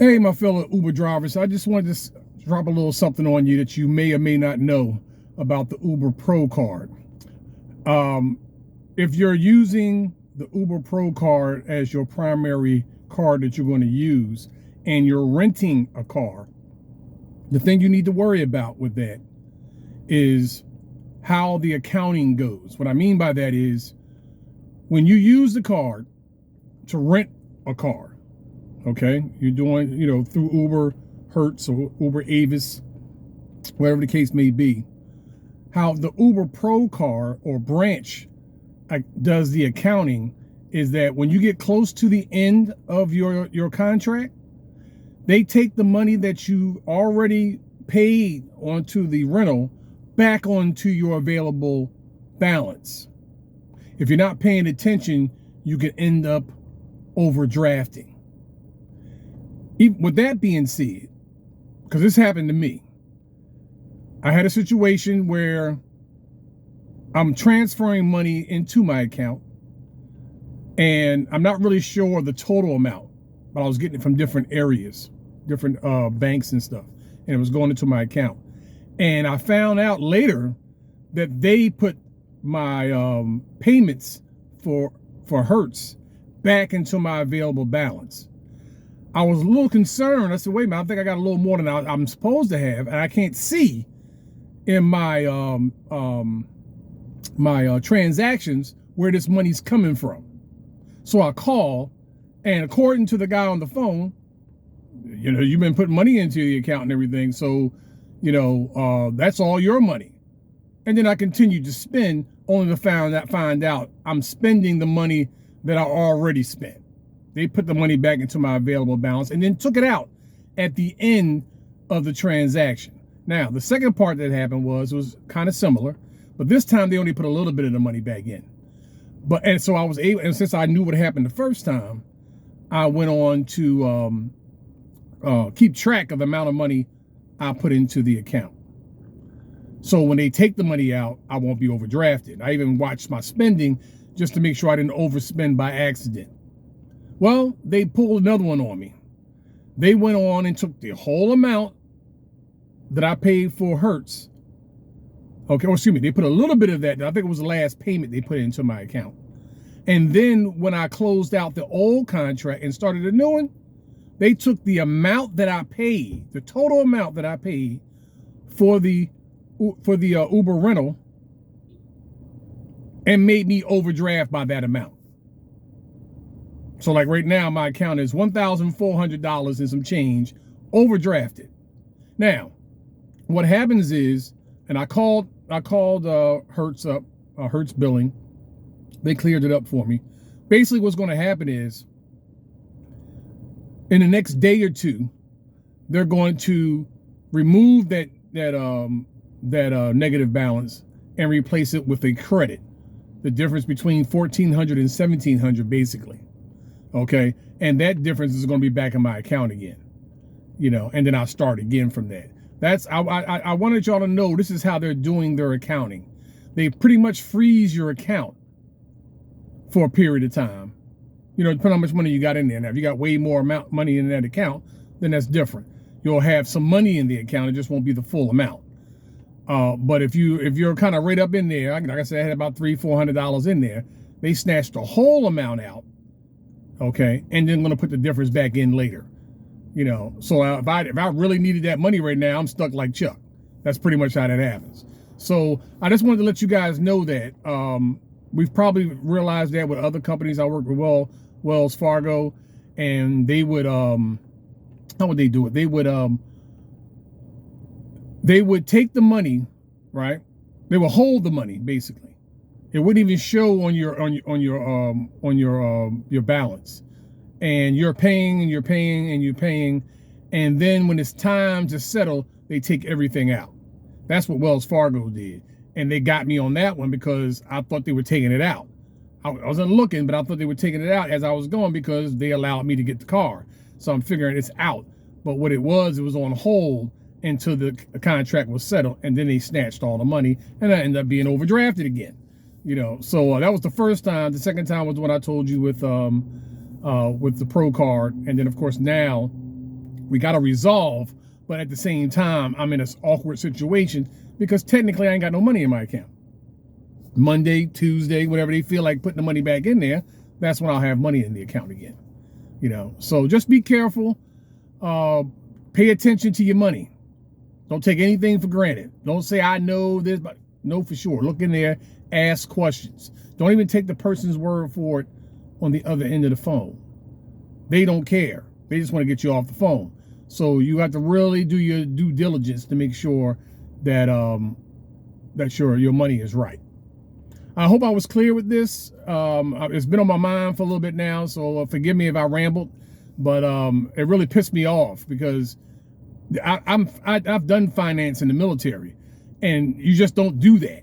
Hey, my fellow Uber drivers, I just wanted to drop a little something on you that you may or may not know about the UberPro card. If you're using the UberPro card as your primary card that you're going to use and you're renting a car, the thing you need to worry about with that is how the accounting goes. What I mean by that is when you use the card to rent a car, okay, you're doing, through Uber, Hertz, or Uber Avis, whatever the case may be, how the Uber Pro card or branch does the accounting is that when you get close to the end of your contract, they take the money that you already paid onto the rental back onto your available balance. If you're not paying attention, you could end up overdrafting. With that being said, because this happened to me, I had a situation where I'm transferring money into my account and I'm not really sure the total amount, but I was getting it from different areas, different banks and stuff, and it was going into my account. And I found out later that they put my payments for Hertz back into my available balance. I was a little concerned. I said, wait a minute, I think I got a little more than I'm supposed to have, and I can't see in my transactions where this money's coming from. So I call, and according to the guy on the phone, you've been putting money into the account and everything, so that's all your money. And then I continued to spend, only to find out I'm spending the money that I already spent. They put the money back into my available balance and then took it out at the end of the transaction. Now, the second part that happened was kind of similar, but this time they only put a little bit of the money back in. And so I was able, and since I knew what happened the first time, I went on to keep track of the amount of money I put into the account. So when they take the money out, I won't be overdrafted. I even watched my spending just to make sure I didn't overspend by accident. Well, they pulled another one on me. They went on and took the whole amount that I paid for Hertz. Okay, or excuse me, they put a little bit of that. I think it was the last payment they put into my account. And then when I closed out the old contract and started a new one, they took the amount that I paid, the total amount that I paid for the Uber rental, and made me overdraft by that amount. So like right now, my account is $1,400 and some change overdrafted. Now, what happens is, and I called Hertz up, Hertz billing. They cleared it up for me. Basically, what's going to happen is, in the next day or two, they're going to remove that negative balance and replace it with a credit. The difference between $1,400 and $1,700, basically. Okay, and that difference is going to be back in my account again, and then I'll start again from that. I wanted y'all to know this is how they're doing their accounting. They pretty much freeze your account for a period of time, depending on how much money you got in there. Now, if you got way more money in that account, then that's different. You'll have some money in the account, it just won't be the full amount. But if you're kind of right up in there, like I said, I had about $300-400 in there. They snatched the whole amount out. Okay, and then I'm gonna put the difference back in later. So if I really needed that money right now, I'm stuck like Chuck. That's pretty much how that happens. So I just wanted to let you guys know that we've probably realized that with other companies. I work with Wells Fargo, and they would how would they do it? They would take the money, right? They would hold the money basically. It wouldn't even show on your balance, and you're paying and you're paying and you're paying, and then when it's time to settle, they take everything out. That's what Wells Fargo did, and they got me on that one because I thought they were taking it out. I wasn't looking, but I thought they were taking it out as I was going because they allowed me to get the car. So I'm figuring it's out, but what it was on hold until the contract was settled, and then they snatched all the money, and I ended up being overdrafted again. So that was the first time. The second time was when I told you with the Pro card, and then of course now we got to resolve, but at the same time, I'm in this awkward situation because technically I ain't got no money in my account. Monday, Tuesday, whatever they feel like putting the money back in there, that's when I'll have money in the account again. You know, so just be careful. Pay attention to your money. Don't take anything for granted. Don't say, I know this, but know for sure. Look in there, ask questions. Don't even take the person's word for it on the other end of the phone. They don't care. They just want to get you off the phone. So you have to really do your due diligence to make sure that that your money is right. I hope I was clear with this. It's been on my mind for a little bit now, so forgive me if I rambled, but it really pissed me off because I've done finance in the military, and you just don't do that.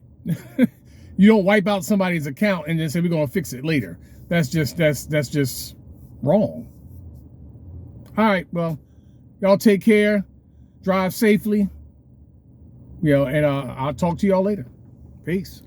You don't wipe out somebody's account and then say we're gonna fix it later. That's just wrong. All right, well, y'all take care, drive safely, and I'll talk to y'all later. Peace.